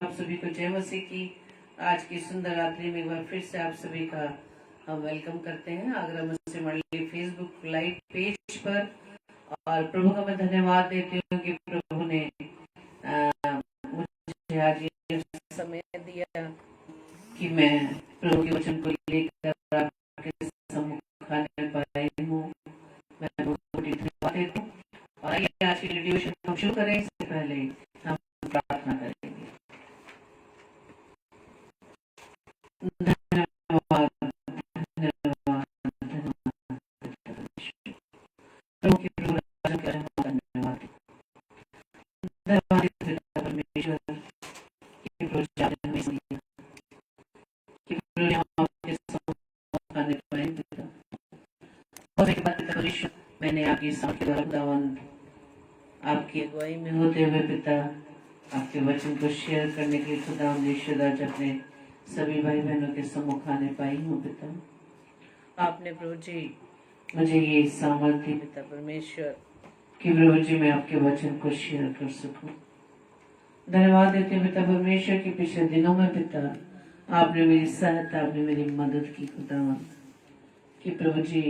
आप सभी को जय मसीह की। आज की सुंदर रात्रि में एक बार फिर से आप सभी का हम वेलकम करते हैं आगरा मसीह मंडली फेसबुक लाइव पेज पर। और प्रभु का मैं धन्यवाद देती हूँ कि प्रभु ने मुझे आज ये समय दिया कि मैं प्रभु के वचन को लेकर आपके सम्मुख आने पाई हूँ। मैं प्रभु को धन्यवाद देती हूँ। और आइए आज की रेडियो हम शुरू करें। इससे पहले हम प्रार्थना करेंगे। धन्यवाद धन्यवाद प्रभु के प्रभु राजा का धन्यवाद धन्यवाद परमेश्वर कि प्रभु जाने में दिया कि प्रभु हम आपके सामने आने पाए। और एक बात परमेश्वर, मैंने आपकी साथ के खुदावंद आपकी अगुवाई में होते हुए पिता आपके वचन को शेयर करने के लिए खुदावंद यीशु आज अपने सभी भाई बहनों के सम्मुख आने पाई हूँ पिता। आपने प्रभु जी मुझे ये सामर्थ्य पिता परमेश्वर कि प्रभु जी मैं आपके वचन को शेयर कर सकूं। धन्यवाद देते हैं पिता परमेश्वर कि पिछले दिनों में पिता आपने मेरी सहायता, आपने मेरी मदद की खुदावंद कि प्रभु जी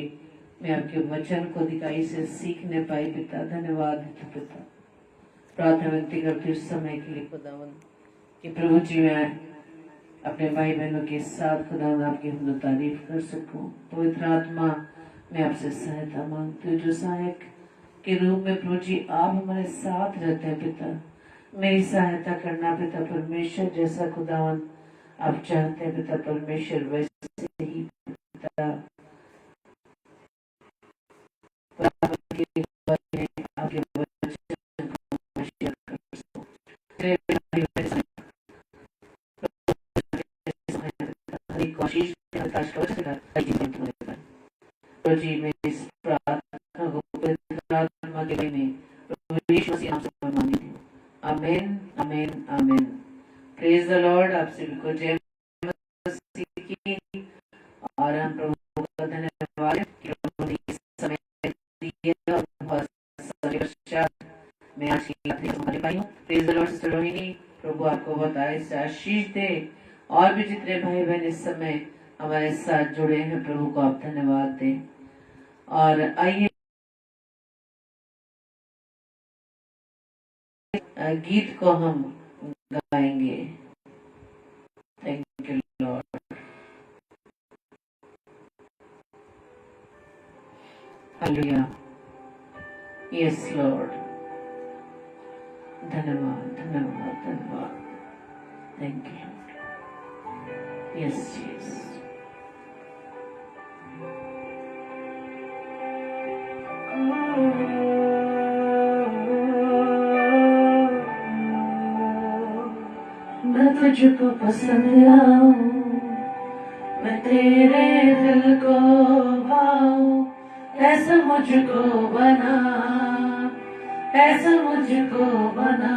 मैं आपके वचन को अधिकाई से सीखने पाई पिता। धन्यवाद देते पिता। प्रार्थना विनती करती उस समय के लिए खुदावंद कि प्रभु जी मैं अपने भाई बहनों के साथ खुदावंद आपकी हम तारीफ कर सकूं। पवित्र आत्मा मैं आपसे सहायता मांगती हूँ, जो सहायक के रूप में प्रभु जी आप हमारे साथ रहते हैं पिता। मेरी सहायता करना पिता परमेश्वर, जैसा खुदावंद आप चाहते हैं पिता परमेश्वर वैसे ही पिता आपके वचन को शेयर कर सकूं। कोशिश जी में इस प्रार्थना को पवित्र आत्मा के में प्रभु यीशु मसीह नाम से मांगती हूँ। आमीन आमीन आमीन। Praise the Lord. आप सभी को जय मसीह की। और हम प्रभु का धन्यवाद कि प्रभु ने इस समय दिया और बहुत समय पश्चात मैं आज की रात्रि संभाल पाई हूँ। Praise the Lord sister Rohini, प्रभु आपको बहुत आशीष दे। और भी जितने भाई बहन इस समय हमारे साथ जुड़े हैं प्रभु को आप धन्यवाद दें। और आइए गीत को हम गाएंगे। Thank you Lord. Hallelujah. Yes Lord. धन्यवाद धन्यवाद धन्यवाद। Thank you Lord. Yes yes. मैं तुझको पसंद आऊं, मैं तेरे दिल को भाऊं, ऐसा मुझको बना, ऐसा मुझको बना।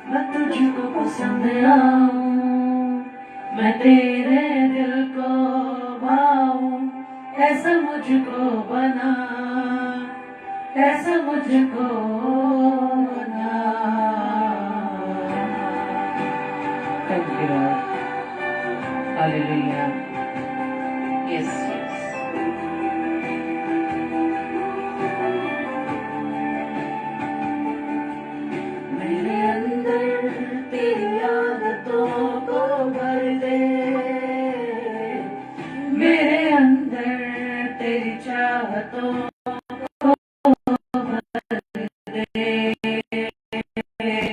मैं तुझको पसंद आऊं, मैं तेरे दिल को भाऊं, ऐसा मुझको बना, ऐसा मुझको बना। Thank you, Lord. Hallelujah. Yes, yes. मेरे अंदर तेरी आदतों को भर दे, मेरे अंदर तेरी चाहतों को भर दे, मेरे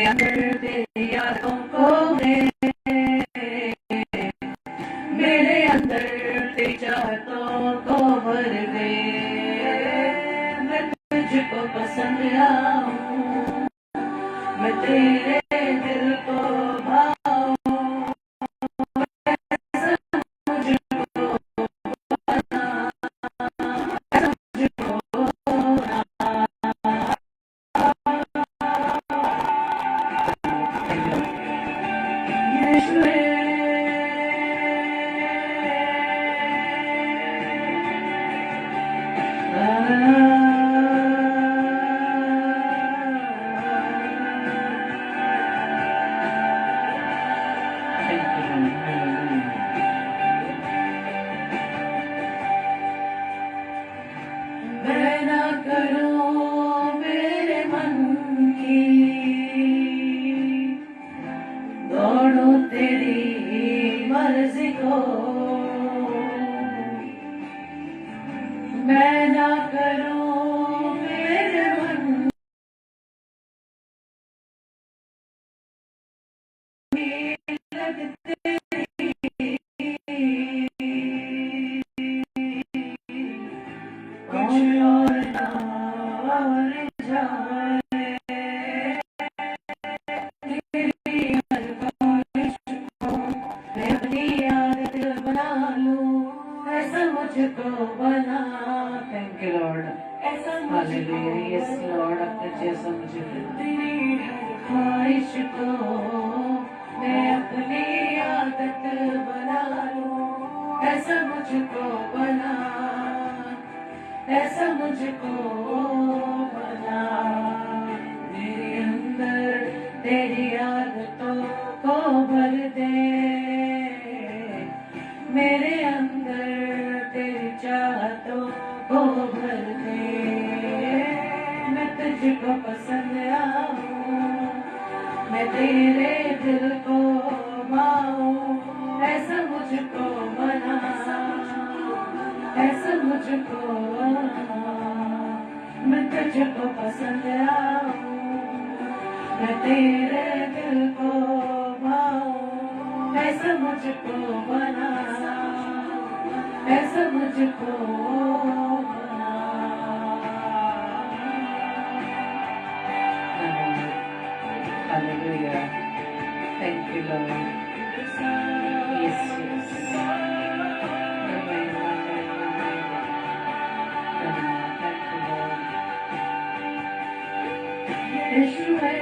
अंदर तेरी यादों को दे, मेरे अंदर तेरी चाहतों को भर दे। मैं तुझको पसंद आऊं, मैं तेरे दिल को भाऊं, ऐसा मुझको बना, ऐसा मुझको बना। यीशुए मुझको बना। Thank you Lord, hallelujah, yes Lord, अपने जैसा मुझे तेरी हर ख्वाहिश को मैं अपनी आदत बना लूं। ऐसा मुझको बना, ऐसा मुझको बना, मेरे अंदर तेरी आदतों को भर दे, मेरे अंदर तेरी चाहतों को भर दे। मैं तुझको पसंद आऊं, मैं तेरे दिल को भाऊं। ऐसा मुझको बना, ऐसा मुझको बना, मैं तुझको पसंद आऊं, मैं तेरे दिल को भाऊं। ऐसा मुझको बना, ऐसा मुझको बना। Hallelujah, thank you Lord, yes yes, Yeshu है।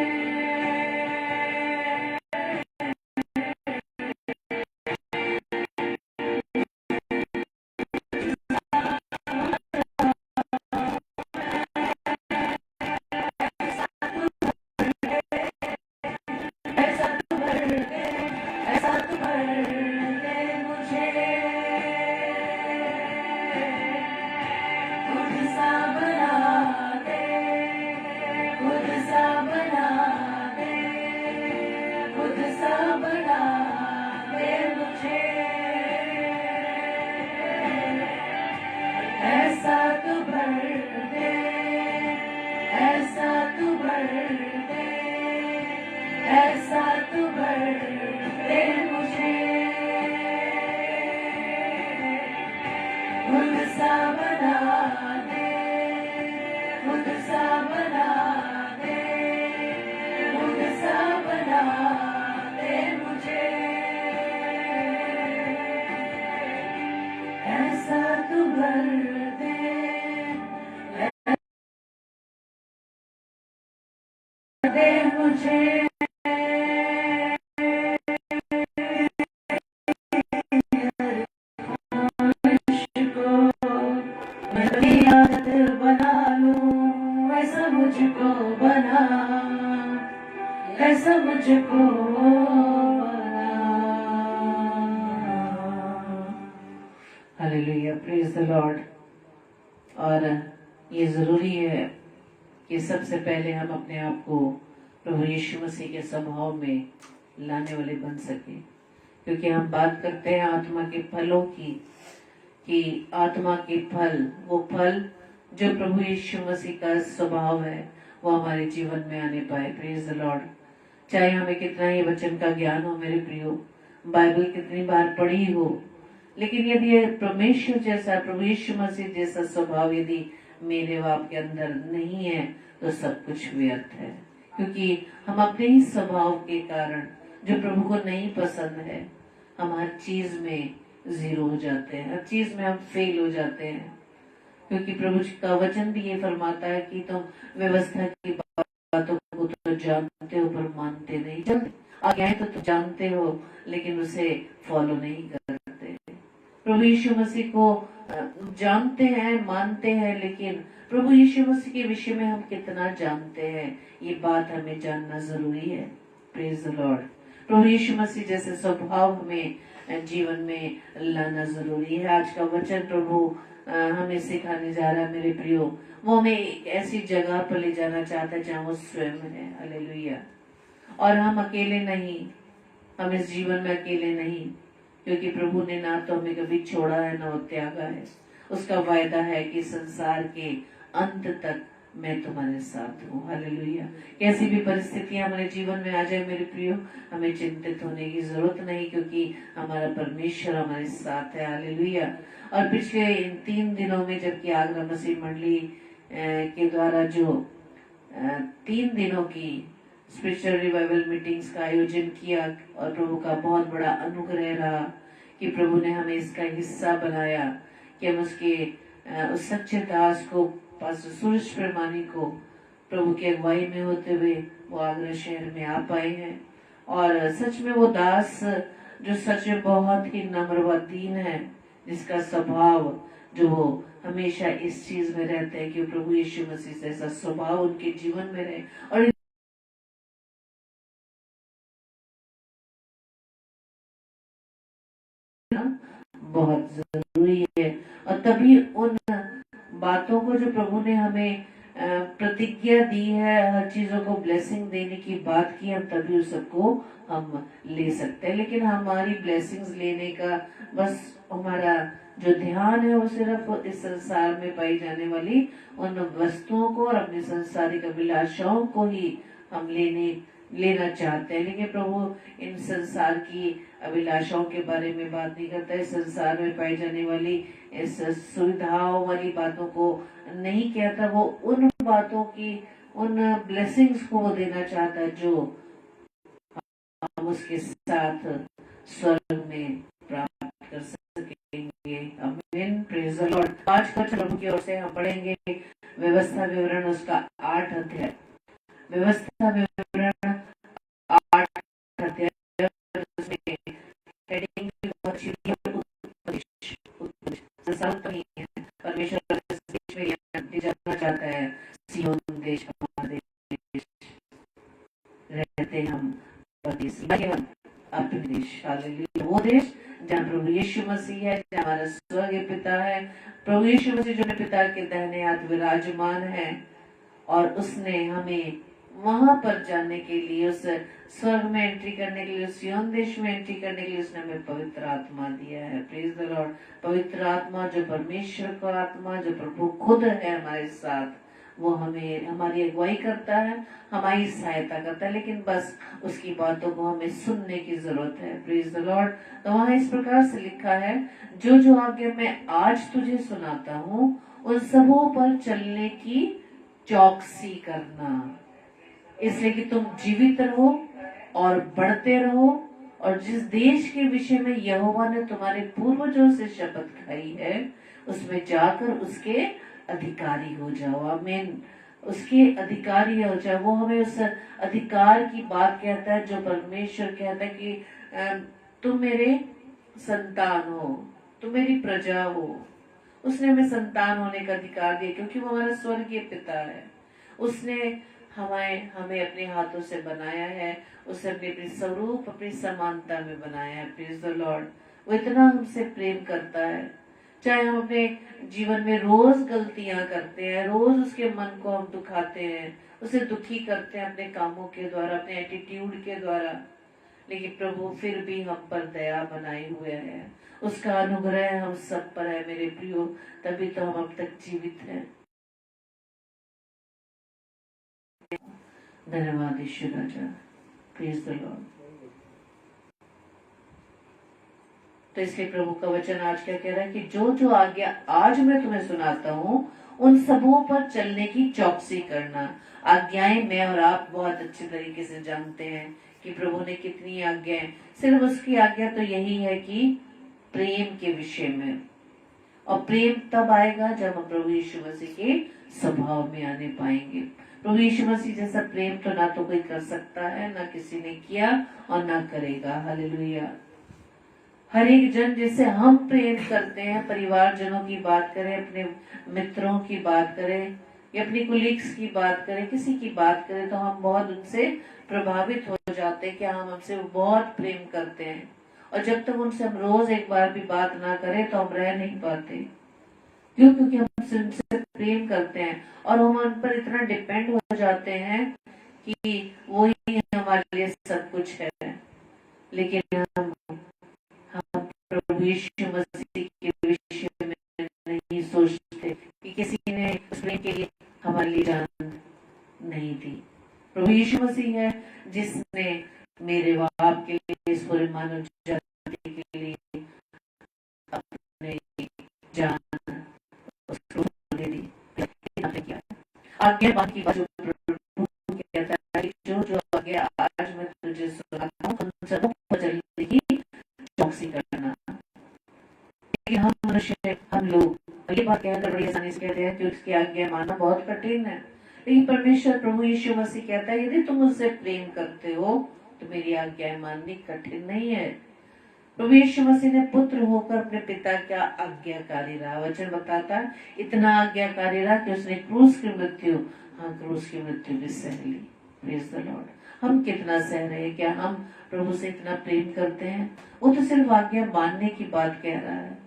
ऐसा मुझको बना। Hallelujah, praise the Lord. और ये ज़रूरी है कि सबसे पहले हम अपने आप को प्रभु यीशु मसीह के स्वभाव में लाने वाले बन सके, क्योंकि हम बात करते हैं आत्मा के फलों की, कि आत्मा के फल, वो फल जो प्रभु यीशु मसीह का स्वभाव है वो हमारे जीवन में आने पाए। Praise the Lord. चाहे हमें कितना ही वचन का ज्ञान हो मेरे प्रियो, बाइबल कितनी बार पढ़ी हो, लेकिन यदि परमेश्वर जैसा, प्रभु यीशु मसीह जैसा स्वभाव यदि मेरे व आपके अंदर नहीं है तो सब कुछ व्यर्थ है। क्योंकि हम अपने ही स्वभाव के कारण जो प्रभु को नहीं पसंद है, हम हर चीज में जीरो हो जाते हैं, हर चीज में हम फेल हो जाते हैं। क्योंकि प्रभु का वचन भी ये फरमाता है कि तुम व्यवस्था की बातों को तो जानते हो पर मानते नहीं, चलते आज्ञाएं तो जानते हो लेकिन उसे फॉलो नहीं करते। प्रभु यीशु मसीह को जानते हैं, मानते हैं, लेकिन प्रभु यीशु मसीह के विषय में हम कितना जानते हैं, ये बात हमें जानना जरूरी है। Praise the Lord. प्रभु यीशु मसीह जैसे स्वभाव हमें जीवन में लाना जरूरी है। आज का वचन प्रभु हमें सिखाने जा रहा है मेरे प्रियो। वो हमें एक ऐसी जगह पर ले जाना चाहता है जहाँ वो स्वयं है। हालेलुया। और हम अकेले नहीं, हम इस जीवन में अकेले नहीं, क्योंकि प्रभु ने ना तो हमें कभी छोड़ा है ना वो त्यागा है। उसका वायदा है कि संसार के अंत तक मैं तुम्हारे साथ हूँ। हालेलुया। कैसी भी परिस्थितियां हमारे जीवन में आ जाए मेरे प्रियो, हमें चिंतित होने की जरूरत नहीं, क्योंकि हमारा परमेश्वर हमारे साथ है। हालेलुया। और पिछले इन 3 दिनों में जबकि आगरा मसीह मंडली के द्वारा जो 3 दिनों की स्पिरिचुअल रिवाइवल मीटिंग्स का आयोजन किया, और प्रभु का बहुत बड़ा अनुग्रह रहा कि प्रभु ने हमें इसका हिस्सा बनाया, कि हम उसके उस सच्चे दास को, पास्टर सूरज प्रमाणी को, प्रभु की अगुवाई में होते हुए वो आगरा शहर में आ पाए हैं। और सच में वो दास जो सच में बहुत ही नम्र व दीन है, जिसका स्वभाव जो वो हमेशा इस चीज में रहते हैं कि प्रभु यीशु मसीह से ऐसा स्वभाव उनके जीवन में रहे। और बहुत जरूरी है। और तभी उन बातों को जो प्रभु ने हमें प्रतिज्ञा दी है, हर चीजों को ब्लेसिंग देने की बात की, हम तभी उस सबको हम ले सकते हैं। लेकिन हमारी ब्लेसिंग्स लेने का बस हमारा जो ध्यान है वो सिर्फ इस संसार में पाई जाने वाली उन वस्तुओं को और अपने संसारिक अभिलाषाओं को ही हम लेना चाहते हैं। लेकिन प्रभु इन संसार की अभिलाषाओं के बारे में बात नहीं करता है। संसार में पाई जाने वाली इस सुविधाओं वाली बातों को नहीं कहता, वो उन बातों की, उन ब्लेसिंग्स को वो देना चाहता है जो हम उसके साथ स्वर्ग में प्राप्त कर सकेंगे। आमीन, प्रेज द लॉर्ड। आज का प्रभु की ओर से हम पढ़ेंगे व्यवस्था विवरण उसका 8 अध्याय। व्यवस्था विवरण 8 अध्याय, हेडिंग भी बहुत अच्छी है, उपदेश। संसार तो नहीं है, परमेश्वर इस देश में ले जाना चाहता है। सियोन देश, हमारा देश, रहते हम परदेसी, अपने देश। हालेलुया। वो देश जहाँ प्रभु यीशु मसीह है, जहाँ हमारा स्वर्गीय पिता है। प्रभु यीशु मसीह जो पिता के दाहिने हाथ विराजमान है, और उसने हमें वहां पर जाने के लिए, उस स्वर्ग में एंट्री करने के लिए, उस सियोन देश में एंट्री करने के लिए उसने हमें पवित्र आत्मा दिया है। Praise the Lord. पवित्र आत्मा जो परमेश्वर का आत्मा, जो प्रभु खुद है हमारे साथ, वो हमें, हमारी अगुवाई करता है, हमारी सहायता करता है। लेकिन बस उसकी बातों को हमें सुनने की जरूरत है। Praise the Lord. तो वहां इस प्रकार से लिखा है, जो जो आज्ञा मैं आज तुझे सुनाता हूँ उन सबों पर चलने की चौकसी करना, इसलिए कि तुम जीवित रहो और बढ़ते रहो, और जिस देश के विषय में यहोवा ने तुम्हारे पूर्वजों से शपथ खाई है उसमें जाकर उसके अधिकारी हो जाओ। आमीन। उसके अधिकारी हो जाओ। वो हमें उस अधिकार की बात कहता है जो परमेश्वर कहता है कि तुम मेरे संतान हो, तुम मेरी प्रजा हो। उसने हमें संतान होने का अधिकार दिया, क्योंकि वो हमारा स्वर्गीय पिता है। उसने हमें अपने हाथों से बनाया है, उसने अपने स्वरूप, अपनी समानता में बनाया है। Praise the Lord. वो इतना हमसे प्रेम करता है, चाहे हम अपने जीवन में रोज गलतियां करते हैं, रोज उसके मन को हम दुखाते हैं, उसे दुखी करते हैं अपने कामों के द्वारा, अपने एटीट्यूड के द्वारा, लेकिन प्रभु फिर भी हम पर दया बनाए हुए है। उसका अनुग्रह हम सब पर है मेरे प्रियो, तभी तो हम अब तक जीवित हैं। धन्यवाद ईश्वर राजा। Praise the Lord. तो इसलिए प्रभु का वचन आज क्या कह रहा है कि जो जो आज्ञा आज मैं तुम्हें सुनाता हूँ उन सबों पर चलने की चौकसी करना। आज्ञाएं मैं और आप बहुत अच्छे तरीके से जानते हैं कि प्रभु ने कितनी आज्ञाएं। सिर्फ उसकी आज्ञा तो यही है कि प्रेम के विषय में, और प्रेम तब आएगा जब हम प्रभु यीशु मसीह के स्वभाव में आने पाएंगे। प्रभु यीशु मसीह जैसा प्रेम तो ना तो कोई कर सकता है, ना किसी ने किया और ना करेगा। हालेलुया। हर एक जन जिसे हम प्रेम करते हैं, परिवार जनों की बात करें, अपने मित्रों की बात करें, या अपनी कुलीग्स की बात करें, किसी की बात करें, तो हम बहुत उनसे प्रभावित हो जाते हैं कि हम हमसे बहुत प्रेम करते हैं। और जब तक उनसे हम रोज एक बार भी बात ना करें तो हम रह नहीं पाते। क्यों? क्योंकि हम उनसे प्रेम करते हैं और हम उन पर इतना डिपेंड हो जाते हैं कि वो ही हमारे लिए सब कुछ है। लेकिन हम प्रभु यीशु मसीह के विषय में नहीं सोचते कि किसी ने उस प्रेम के लिए हमारे लिए जाना यीशु मसीह है जिसने मेरे व आपके लिए, इस पूरे मानव जाति के लिए अपने जान उसको दे दी। आज्ञा की बात जो प्रभु कहता है कि जो आज्ञा आज मैं तुझे सुनाता हूँ उन सबों को चलने की चौकसी करना। लेकिन हम मनुष्य, हम लोग ये बात कहकर बड़ी आसानी से कहते हैं कि उसकी आज्ञा मानना बहुत कठिन है। लेकिन परमेश्वर प्रभु यीशु मसीह कहता है यदि तुम मुझसे प्रेम करते हो तो मेरी आज्ञा माननी कठिन नहीं है। प्रभु यीशु मसीह ने पुत्र होकर अपने पिता का आज्ञाकारी रहा। वचन बताता है इतना आज्ञाकारी रहा कि उसने क्रूस की मृत्यु भी सह ली। Praise the Lord. हम कितना सह रहे हैं? क्या हम प्रभु से इतना प्रेम करते हैं? वो तो सिर्फ आज्ञा मानने की बात कह रहा है।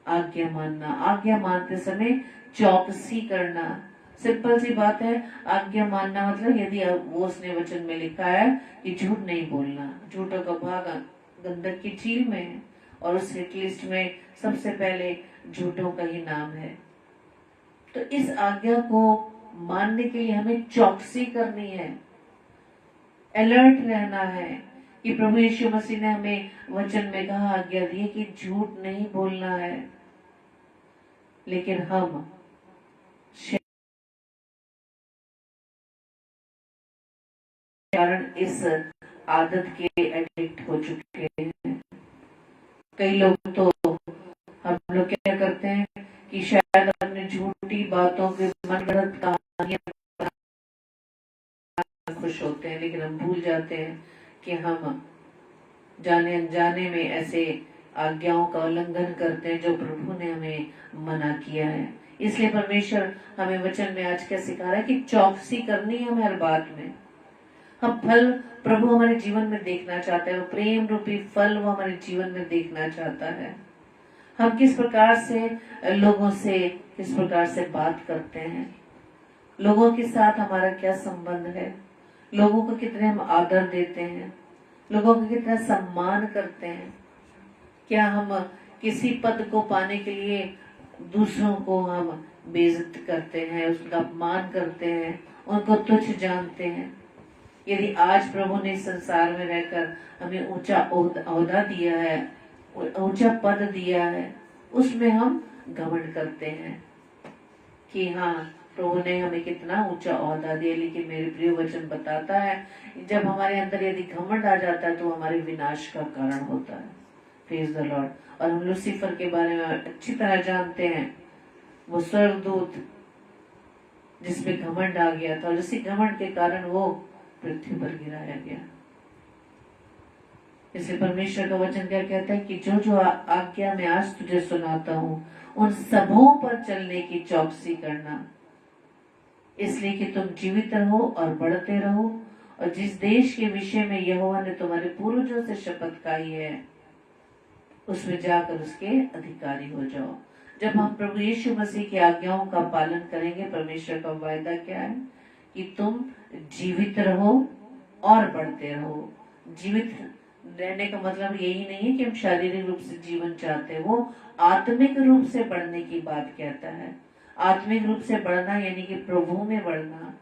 आज्ञा मानना, आज्ञा मानते समय चौकसी करना, सिंपल सी बात है। आज्ञा मानना मतलब यदि वो उसने वचन में लिखा है कि झूठ नहीं बोलना, झूठों का भाग गंधक की झील में है और उस हिट लिस्ट में सबसे पहले झूठों का ही नाम है। तो इस आज्ञा को मानने के लिए हमें चौकसी करनी है, अलर्ट रहना है कि प्रभु यीशु मसीह ने हमें वचन में कहा, आज्ञा दी कि झूठ नहीं बोलना है। लेकिन हम कारण इस आदत के एडिक्ट हो चुके हैं। कई लोग तो, हम लोग क्या करते हैं कि शायद अपने झूठी बातों के मनगढ़ंत कहानियां खुश होते हैं, लेकिन हम भूल जाते हैं कि हम जाने अनजाने में ऐसे आज्ञाओं का उल्लंघन करते हैं जो प्रभु ने हमें मना किया है। इसलिए परमेश्वर हमें वचन में आज क्या सिखा रहा है कि चौकसी करनी है हमें हर बात में। हम फल प्रभु हमारे जीवन में देखना चाहते हैं, वो प्रेम रूपी फल वो हमारे जीवन में देखना चाहता है। हम किस प्रकार से लोगों से किस प्रकार से बात करते हैं, लोगों के साथ हमारा क्या संबंध है, लोगों को कितने हम आदर देते हैं, लोगों को कितना सम्मान करते हैं। क्या हम किसी पद को पाने के लिए दूसरों को हम बेइज्जत करते हैं, उसका अपमान करते हैं, उनको तुच्छ जानते हैं। यदि आज प्रभु ने संसार में रहकर हमें ऊंचा ओहदा दिया है, ऊंचा पद दिया है, उसमें हम घमंड करते हैं कि हाँ प्रभु ने हमें कितना ऊंचा ओहदा दिया। लेकिन मेरे प्रिय वचन बताता है जब हमारे अंदर यदि घमंड आ जाता है तो हमारे विनाश का कारण होता है। Praise the Lord. और हम लूसीफर के बारे में अच्छी तरह जानते हैं, वो स्वर्गदूत जिसमें घमंड आ गया था और उसी घमंड के कारण वो पृथ्वी पर गिराया गया। इसलिए परमेश्वर का वचन क्या कहता है कि जो जो आज्ञा मैं आज तुझे सुनाता हूँ उन सबों पर चलने की चौकसी करना, इसलिए कि तुम जीवित रहो और बढ़ते रहो और जिस देश के विषय में यहोवा ने तुम्हारे पूर्वजों से शपथ खाई है उसमें जाकर उसके अधिकारी हो जाओ। जब हम प्रभु यीशु मसीह की आज्ञाओं का पालन करेंगे, परमेश्वर का वायदा क्या है कि तुम जीवित रहो और बढ़ते रहो। जीवित रहने का मतलब यही नहीं है कि हम शारीरिक रूप से जीवन चाहते हैं, वो आत्मिक रूप से बढ़ने की बात कहता है। आत्मिक रूप से बढ़ना यानी कि प्रभु में बढ़ना,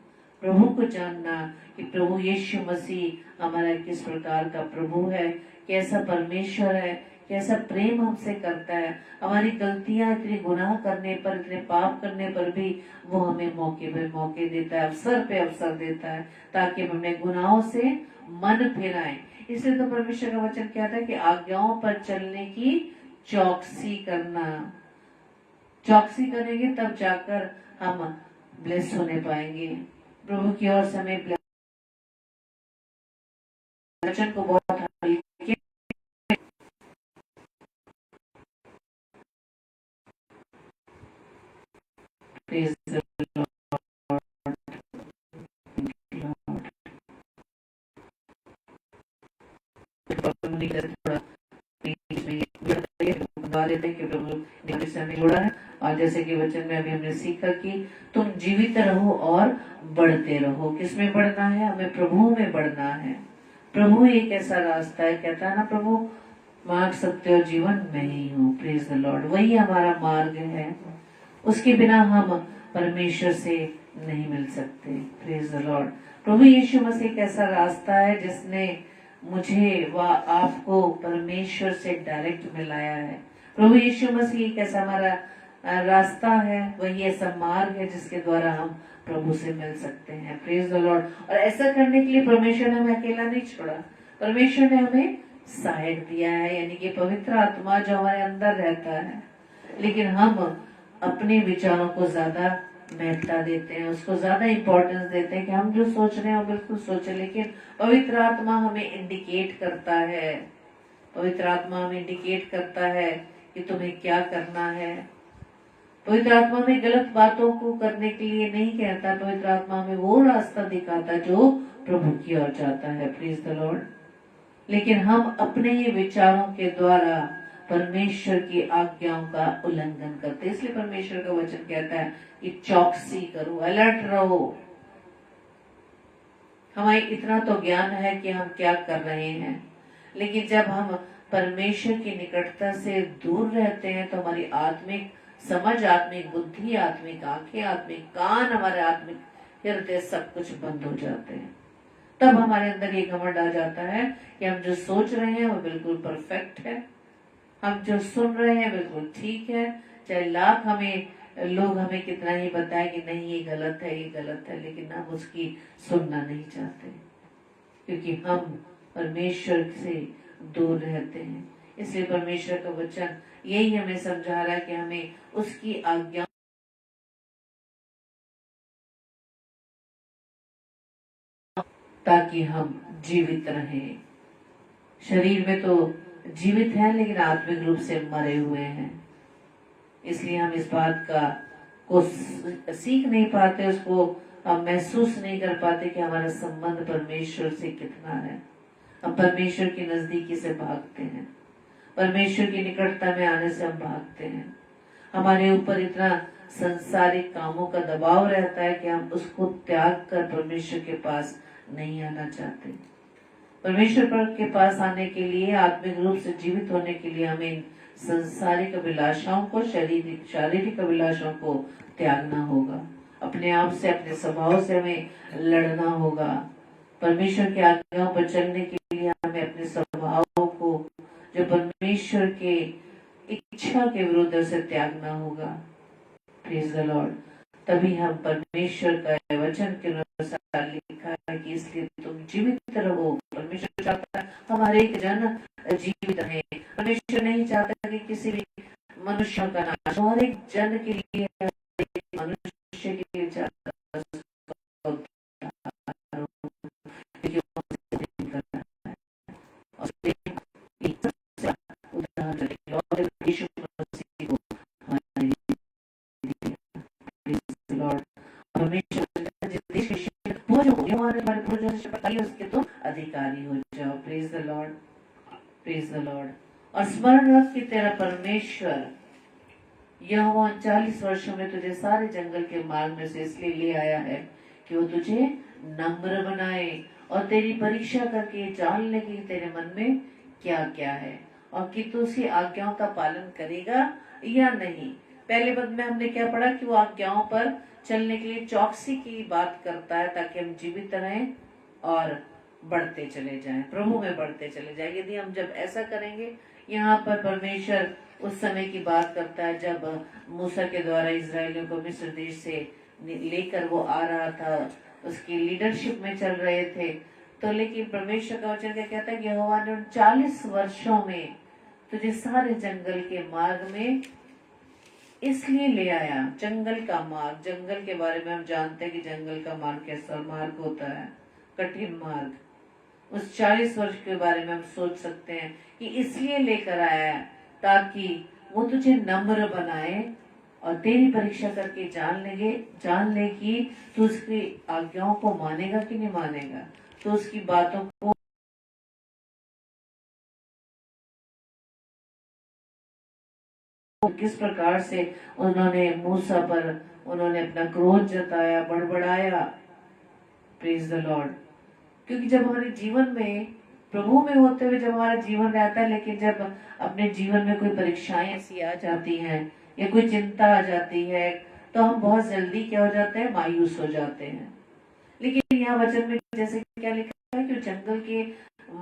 प्रभु को जानना कि प्रभु यीशु मसीह हमारा किस प्रकार का प्रभु है, कैसा परमेश्वर है, कैसा प्रेम हमसे करता है। हमारी गलतियां, इतनी गुनाह करने पर, इतने पाप करने पर भी वो हमें मौके पे मौके देता है, अवसर पे अवसर देता है ताकि हम अपने गुनाहों से मन फिराएं। इसलिए तो परमेश्वर का वचन कहता है कि आज्ञाओं पर चलने की चौकसी करना। चौकसी करेंगे तब जाकर हम ब्लेस होने पाएंगे। प्रभु की ओर से हमें वचन को बहुत हल्के जोड़ा है। और जैसे कि वचन में अभी हमने सीखा कि तुम जीवित रहो और बढ़ते रहो। किसमें बढ़ना है? हमें प्रभु में बढ़ना है। प्रभु एक ऐसा रास्ता है, कहता है ना प्रभु मार्ग सत्य और जीवन मैं ही हूँ। Praise the Lord. वही हमारा मार्ग है, उसके बिना हम परमेश्वर से नहीं मिल सकते। Praise the Lord. प्रभु यीशु मसीह एक ऐसा रास्ता है जिसने मुझे व आपको परमेश्वर से डायरेक्ट मिलाया है। प्रभु यीशु मसीह एक ऐसा हमारा रास्ता है, वही ऐसा मार्ग है जिसके द्वारा हम प्रभु से मिल सकते हैं। Praise the Lord. और ऐसा करने के लिए परमेश्वर ने हमें अकेला नहीं छोड़ा, परमेश्वर ने हमें सहायक दिया है, यानी कि पवित्र आत्मा जो हमारे अंदर रहता है। लेकिन हम अपने विचारों को ज्यादा महत्ता देते हैं, उसको ज्यादा इंपॉर्टेंस देते हैं कि हम जो सोच रहे हैं वो बिल्कुल सोचे। लेकिन पवित्र आत्मा हमें इंडिकेट करता है, पवित्र आत्मा हमें इंडिकेट करता है कि तुम्हें क्या करना है। पवित्र आत्मा हमें गलत बातों को करने के लिए नहीं कहता, पवित्र आत्मा हमें वो रास्ता दिखाता जो प्रभु की ओर जाता है। Please the Lord. लेकिन हम अपने ही विचारों के द्वारा परमेश्वर की आज्ञाओं का उल्लंघन करते, इसलिए परमेश्वर का वचन कहता है कि चौकसी करो, अलर्ट रहो। हमें इतना तो ज्ञान है कि हम क्या कर रहे हैं, लेकिन जब हम परमेश्वर की निकटता से दूर रहते हैं तो हमारी आत्मिक समझ, आत्मिक बुद्धि, आत्मिक आंखें, आत्मिक कान, हमारे आत्मिक हृदय सब कुछ बंद हो जाते हैं। तब हमारे अंदर ये घमंड आ जाता है कि हम जो सोच रहे हैं वो बिल्कुल परफेक्ट है, हम जो सुन रहे हैं बिल्कुल ठीक है, चाहे लाख लोग हमें कितना ही बताए कि नहीं ये गलत है, ये गलत है, लेकिन हम उसकी सुनना नहीं चाहते क्योंकि हम परमेश्वर से दूर रहते हैं। इसलिए परमेश्वर का वचन यही हमें समझा रहा है कि हमें उसकी आज्ञा ताकि हम जीवित रहें। शरीर में तो जीवित हैं लेकिन आत्मिक रूप से मरे हुए हैं। इसलिए हम इस बात को सीख नहीं पाते, उसको हम महसूस नहीं कर पाते कि हमारा संबंध परमेश्वर से कितना है। हम परमेश्वर की नजदीकी से भागते हैं, परमेश्वर की निकटता में आने से हम भागते हैं। हमारे ऊपर इतना संसारिक कामों का दबाव रहता है कि हम उसको त्याग कर परमेश्वर के पास नहीं आना चाहते। परमेश्वर के पास आने के लिए, आत्मिक रूप से जीवित होने के लिए हमें संसारिक अभिलाषाओं को, शारीरिक अभिलाषाओं को त्यागना होगा। अपने आप से, अपने स्वभाव से हमें लड़ना होगा। परमेश्वर की आज्ञाओं पर चलने के लिए हमें अपने स्वभाव को, जो परमेश्वर के इच्छा के विरुद्ध, उसे त्यागना होगा। Praise the Lord. तभी हम परमेश्वर का वचन के अनुसार लिखा है कि इसलिए तुम जीवित रहो। परमेश्वर चाहता है हमारे एक जन जीवित रहे। परमेश्वर नहीं चाहता कि किसी भी मनुष्य का नाश, हर एक जन के लिए, मनुष्य के लिए चाहता उसके तुम अधिकारी हो जाओ। Praise the Lord, praise the Lord. और स्मरण रख कि तेरा परमेश्वर यहोवा 40 वर्षों में तुझे सारे जंगल के मार्ग में से इसलिए ले आया है कि वो तुझे नम्र बनाए और तेरी परीक्षा करके जान ले कि तेरे मन में क्या क्या है और कि तू उसकी आज्ञाओं का पालन करेगा या नहीं। पहले पद में हमने क्या पढ़ा कि वो आज्ञाओं पर चलने के लिए चौकसी की बात करता है ताकि हम जीवित रहें और बढ़ते चले जाएं, प्रभु में बढ़ते चले जाएं। यदि हम जब ऐसा करेंगे, यहाँ पर परमेश्वर उस समय की बात करता है जब मूसा के द्वारा इजरायलियों को मिस्र देश से लेकर वो आ रहा था, उसकी लीडरशिप में चल रहे थे। तो लेकिन परमेश्वर का वचन क्या कहता है कि यहोवा ने 40 वर्षों में तुझे सारे जंगल के मार्ग में इसलिए ले आया। जंगल का मार्ग, जंगल के बारे में हम जानते हैं कि जंगल का मार्ग कैसा मार्ग होता है, कठिन मार्ग। उस 40 वर्ष के बारे में हम सोच सकते हैं कि इसलिए लेकर आया है ताकि वो तुझे नम्र बनाए और तेरी परीक्षा करके जान ले कि तू उसकी आज्ञाओं को मानेगा कि नहीं मानेगा, तो उसकी बातों को किस प्रकार से उन्होंने मूसा पर उन्होंने अपना क्रोध जताया, बड़बड़ाया। Praise the Lord. क्योंकि जब हमारे जीवन में, प्रभु में होते हुए जब हमारा जीवन रहता है, लेकिन जब अपने जीवन में कोई परीक्षाएं ऐसी आ जाती हैं या कोई चिंता आ जाती है तो हम बहुत जल्दी क्या हो जाते हैं, मायूस हो जाते हैं। लेकिन यहाँ वचन में जैसे क्या लिखा है कि जंगल के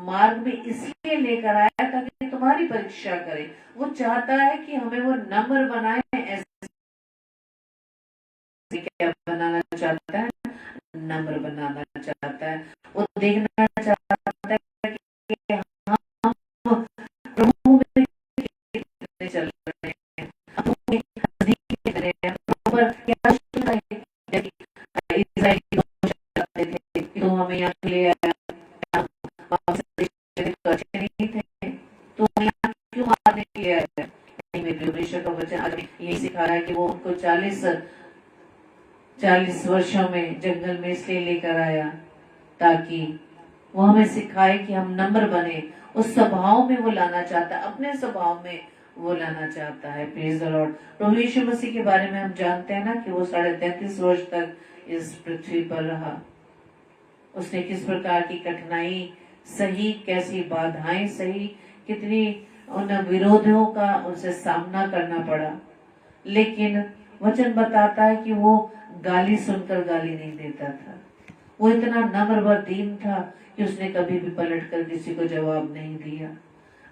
मार्ग में इसलिए लेकर आया ताकि तुम्हारी परीक्षा करे। वो चाहता है कि हमें वो नम्र बनाए। ऐसे क्या बनाना चाहता है? नम्र बनाना चाहता है। वो देखना चाहता है कि हम प्रभु में कितने चल रहे हैं, हम नजदीक कितने हैं, प्रभु पर क्या सुन रहे हैं। इस्राएली लोग चाहते थे कि तुम हमें यहाँ ले आया, तो अच्छे नहीं थे, तो यहाँ क्यों मारने के लिए आया? परमेश्वर का वचन आज यही सिखा रहा है कि वो उनको 40 वर्षों में जंगल में इसलिए लेकर आया ताकि वो हमें सिखाए कि हम नम्र बने। उस स्वभाव में वो लाना चाहता है, अपने स्वभाव में वो लाना चाहता है। Praise the Lord. प्रभु यीशु मसीह के बारे में हम जानते हैं ना कि वो 33.5 वर्ष तक इस पृथ्वी पर रहा। उसने किस प्रकार की कठिनाई सही, कैसी बाधाएं सही, कितनी उन विरोधियों का उनसे सामना करना पड़ा। लेकिन वचन बताता है कि वो गाली सुनकर गाली नहीं देता था। वो इतना नम्र व दीन था कि उसने कभी भी पलटकर किसी को जवाब नहीं दिया,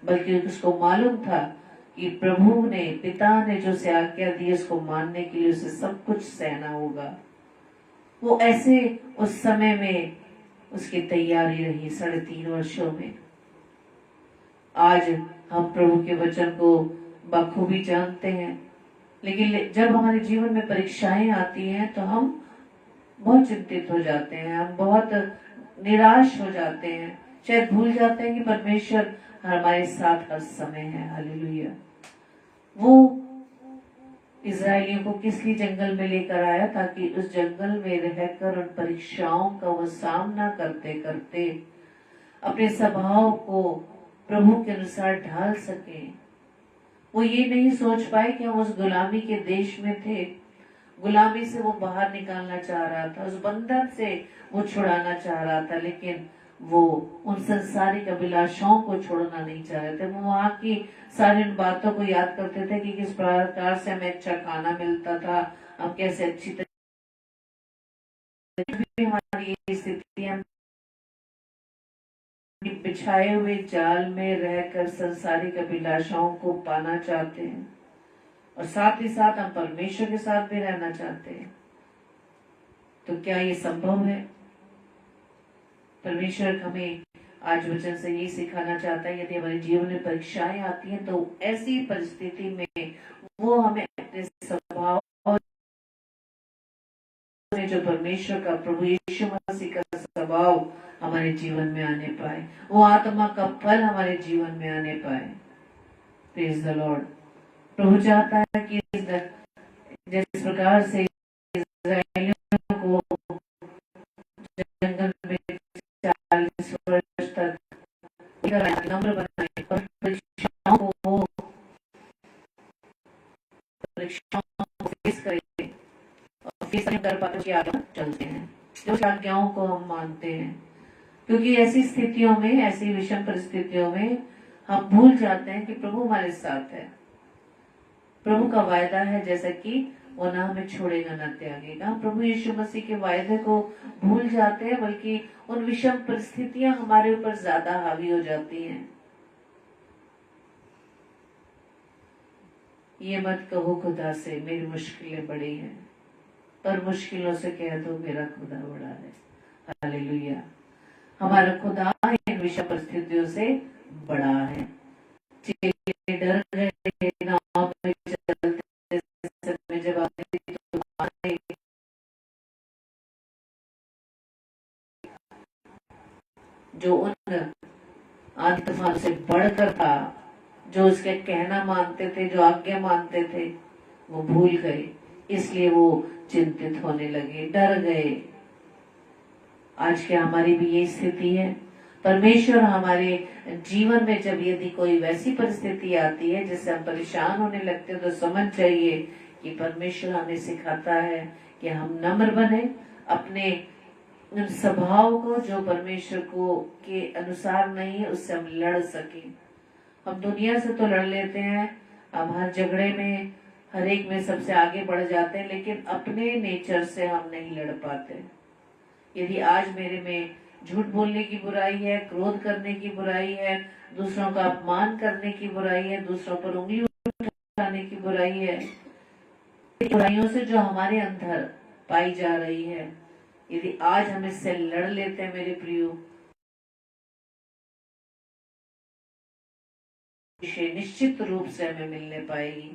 बल्कि उसको मालूम था कि प्रभु ने, पिता ने जो से आज्ञा दी उसको मानने के लिए उसे सब कुछ सहना होगा। वो ऐसे उस समय में उसकी तैयारी रही 3.5 वर्षों में। आज हम प्रभु के वचन को बखूबी जानते हैं, लेकिन जब हमारे जीवन में परीक्षाएं आती हैं तो हम बहुत चिंतित हो जाते हैं, हम बहुत निराश हो जाते हैं, शायद भूल जाते हैं कि परमेश्वर हमारे साथ हर समय है। हालेलुया। वो इज़राइलियों को किस लिए जंगल में लेकर आया? ताकि उस जंगल में रहकर उन परीक्षाओं का वो सामना करते करते अपने स्वभाव को प्रभु के अनुसार ढाल सके। वो ये नहीं सोच पाए कि हम उस गुलामी के देश में थे, गुलामी से वो बाहर निकालना चाह रहा था, उस बंधन से वो छुड़ाना चाह रहा था, लेकिन वो उन संसारिक अभिलाषाओं को छोड़ना नहीं चाह रहे थे। वो वहां की सारी उन बातों को याद करते थे कि किस प्रकार से हमें अच्छा खाना मिलता था, हम कैसे अच्छी तरीके हमारी ये स्थिति, हम बिछाए हुए जाल में रहकर संसारिक अभिलाषाओं को पाना चाहते हैं और साथ ही साथ हम परमेश्वर के साथ भी रहना चाहते हैं। तो क्या ये संभव है? परमेश्वर हमें आज वचन से यही सिखाना चाहता है, यदि हमारे जीवन में परीक्षाएं आती हैं तो ऐसी परिस्थिति में वो हमें अपने स्वभाव में जो परमेश्वर का, प्रभु यीशु मसीह का स्वभाव हमारे जीवन में आने पाए, वो आत्मा का फल हमारे जीवन में आने पाए। Praise the Lord. प्रभु चाहता है कि जिस प्रकार से इस्राएलियों को जंगल में 40 वर्ष तक नम्र बनाए और परीक्षाओं को फेस करें और फेस नहीं कर पाते आगे चलते हैं, जो आज्ञाओं को हम मानते हैं। क्योंकि ऐसी स्थितियों में, ऐसी विषम परिस्थितियों में हम भूल जाते हैं कि प्रभु हमारे साथ है। प्रभु का वायदा है जैसा कि वो ना हमें छोड़ेगा ना त्यागेगा। प्रभु यीशु मसीह के वायदे को भूल जाते हैं, बल्कि उन विषम परिस्थितियां हमारे ऊपर ज्यादा हावी हो जाती हैं। ये मत कहो खुदा से मेरी मुश्किलें बड़ी हैं, पर मुश्किलों से कह दो मेरा खुदा बड़ा है। हालेलुया। हमारा खुदा इन विषम परिस्थितियों से बड़ा है। चेले डर गए नाव में चलते समय, जब जो उन आदि तूफान से बढ़कर था, जो उसके कहना मानते थे, जो आज्ञा मानते थे, वो भूल गए, इसलिए वो चिंतित होने लगे, डर गए। आज क्या हमारी भी ये स्थिति है? परमेश्वर हमारे जीवन में जब यदि कोई वैसी परिस्थिति आती है जिससे हम परेशान होने लगते हैं, तो समझ जाइए कि परमेश्वर हमें सिखाता है कि हम नम्र बने, अपने स्वभाव को जो परमेश्वर को के अनुसार नहीं है उससे हम लड़ सके। हम दुनिया से तो लड़ लेते हैं, हम हर झगड़े में, हर एक में सबसे आगे बढ़ जाते हैं, लेकिन अपने नेचर से हम नहीं लड़ पाते। यदि आज मेरे में झूठ बोलने की बुराई है, क्रोध करने की बुराई है, दूसरों का अपमान करने की बुराई है, दूसरों पर उंगली उठाने की बुराई है, बुराइयों से जो हमारे अंदर पाई जा रही है, यदि आज हम इससे लड़ लेते हैं मेरे प्रियो, निश्चित रूप से हमें मिलने पाएगी,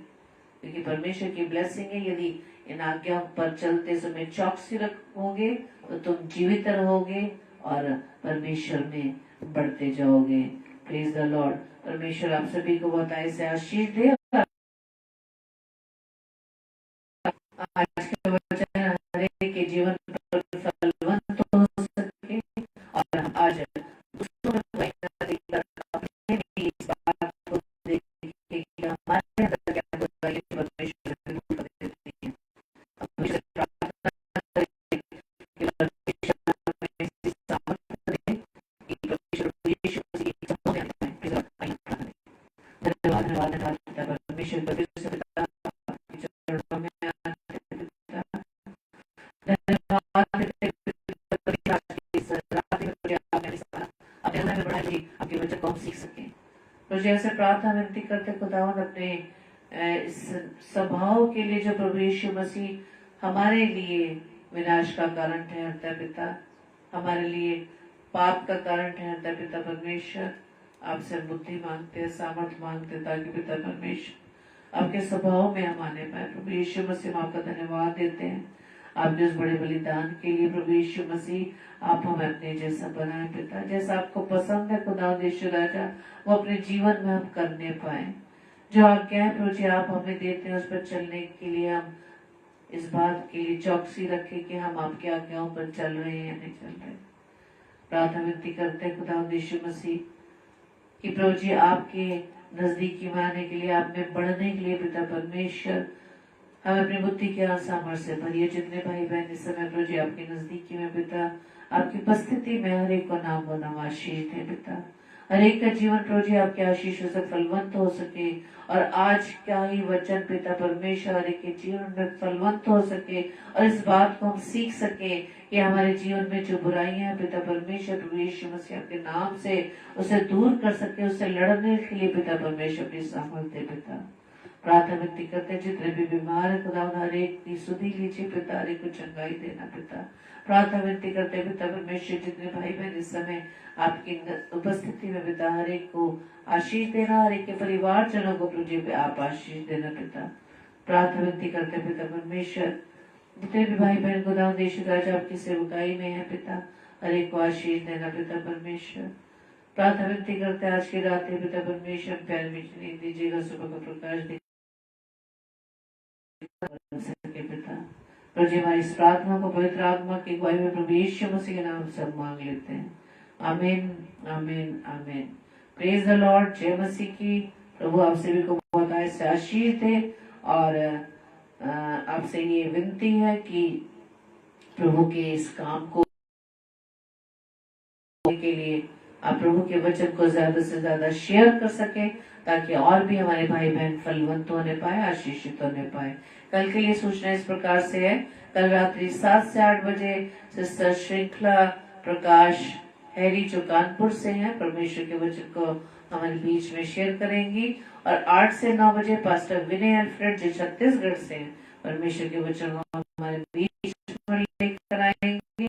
क्योंकि परमेश्वर की ब्लेसिंग है। यदि इन आज्ञाओं पर चलते समय चौकसी रखोगे तो तुम जीवित रहोगे और परमेश्वर में बढ़ते जाओगे। Praise the Lord. परमेश्वर आप सभी को बताए से आशीष दे। आज के वचन हर एक के जीवन पर फलवंत हो सके और हम आज दूसरों में अपने भी इस बात को देखें कि हमारे अंदर क्या बुराई परमेश्वर दूर कर देती है। हमेशा प्रार्थना करें कि परमेश्वर हमें ऐसी सामर्थ्य दे कि परमेश्वर यीशु मसीह के चरणों में आए। धन्यवाद धन्यवाद धन्यवाद परमेश्वर का दिल से पिता के चरणों में आपके बच्चे को हम सीख सकें। तो जैसे प्रार्थना विनती करते खुदावंद अपने इस स्वभाव के लिए जो प्रभु यीशु मसीह हमारे लिए विनाश का कारण ठहरता है पिता, हमारे लिए पाप का कारण ठहरता है पिता परमेश्वर, आपसे बुद्धि मांगते हैं, सामर्थ्य मांगते हैं ताकि पिता परमेश्वर आपके स्वभाव में हम आने पाए। प्रभु यीशु मसीह आपका धन्यवाद देते हैं आपके उस बड़े बलिदान के लिए। प्रभु यीशु मसीह आप हमें अपने जैसा बनाए पिता, जैसा आपको पसंद है खुदा यीशु राजा, वो अपने जीवन में हम करने पाए। जो आज्ञाएं प्रभु जी आप हमें देते हैं उस पर चलने के लिए हम इस बात के लिए चौकसी रखें कि हम आपकी आज्ञाओं पर चल रहे हैं या नहीं चल रहे। प्रार्थना विनती करते हैं खुदा यीशु मसीह कि प्रभु जी आपके नजदीकी में आने के लिए, आप में बढ़ने के लिए पिता परमेश्वर हम अपनी बुद्धि के सामर्थ्य से भरिए। जितने भाई बहन इस समय प्रभु जी आपके नजदीकी में पिता, आपकी उपस्थिति में हर एक को नाम व नाम आशीष दे पिता, हर एक का जीवन प्रभु जी आपके आशीषों से फलवंत हो सके और आज क्या ही वचन पिता परमेश्वर हर एक के जीवन में फलवंत हो सके और इस बात को हम सीख सके कि हमारे जीवन में जो बुराइयां हैं पिता परमेश्वर प्रभु यीशु मसीह के नाम से उसे दूर कर सके, उससे लड़ने के लिए पिता परमेश्वर अपनी सामर्थ्य दे पिता। प्रार्थना विनती करते हैं जितने भी बीमार है खुदा हर एक की सुधी लीजिए पिता, हर एक को चंगाई देना पिता। प्रार्थना विनती करते हैं पिता परमेश्वर जितने भाई बहन इस समय आपकी उपस्थिति में पिता, हर एक को आशीष देना, हर एक के परिवार जनों को प्रभु जी आप आशीष देना पिता। प्रार्थना विनती करते हैं पिता परमेश्वर जितने भी भाई बहन खुदा यीशु राजा आपकी सेवकाई में है पिता, हर एक को आशीष देना पिता परमेश्वर। प्रार्थना विनती करते हैं आज की रात में पिता परमेश्वर पैर में नहीं दीजिएगा, सुबह का प्रकाश दे पिता। प्रभु जी हमारी इस प्रार्थना को पवित्र आत्मा की अगुवाई में प्रभु यीशु मसीह के नाम से मांग लेते हैं। आमीन आमीन आमीन। Praise the Lord. जय मसीह की। प्रभु आप सभी को बहुत ऐसे आशीष दे और आपसे ये विनती है कि प्रभु के इस काम को के लिए आप प्रभु के वचन को ज्यादा से ज्यादा शेयर कर सके ताकि और भी हमारे भाई बहन फलवंत होने पाए, आशीषित होने पाए। कल के लिए सूचना इस प्रकार से है, कल रात्रि 7 से 8 बजे सिस्टर श्रृंखला प्रकाश हैरी जो कानपुर से हैं परमेश्वर के वचन को हमारे बीच में शेयर करेंगी और 8 से 9 बजे पास्टर विनय अल्फ्रेड जो छत्तीसगढ़ से हैं परमेश्वर के वचन को हमारे बीच में लेकर आएंगे।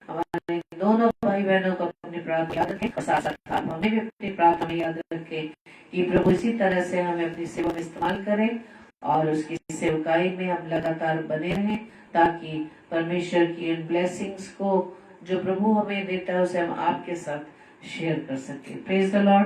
हमारे दोनों भाई बहनों को अपनी प्रार्थना याद रखें, साथ साथ हमें भी अपनी प्रार्थना याद रखें कि प्रभु इसी तरह से हमें अपनी सेवा में इस्तेमाल करें और उसकी सेवकाई में हम लगातार बने रहें ताकि परमेश्वर की इन ब्लेसिंग्स को जो प्रभु हमें देता है उसे हम आपके साथ शेयर कर सके। Praise the Lord.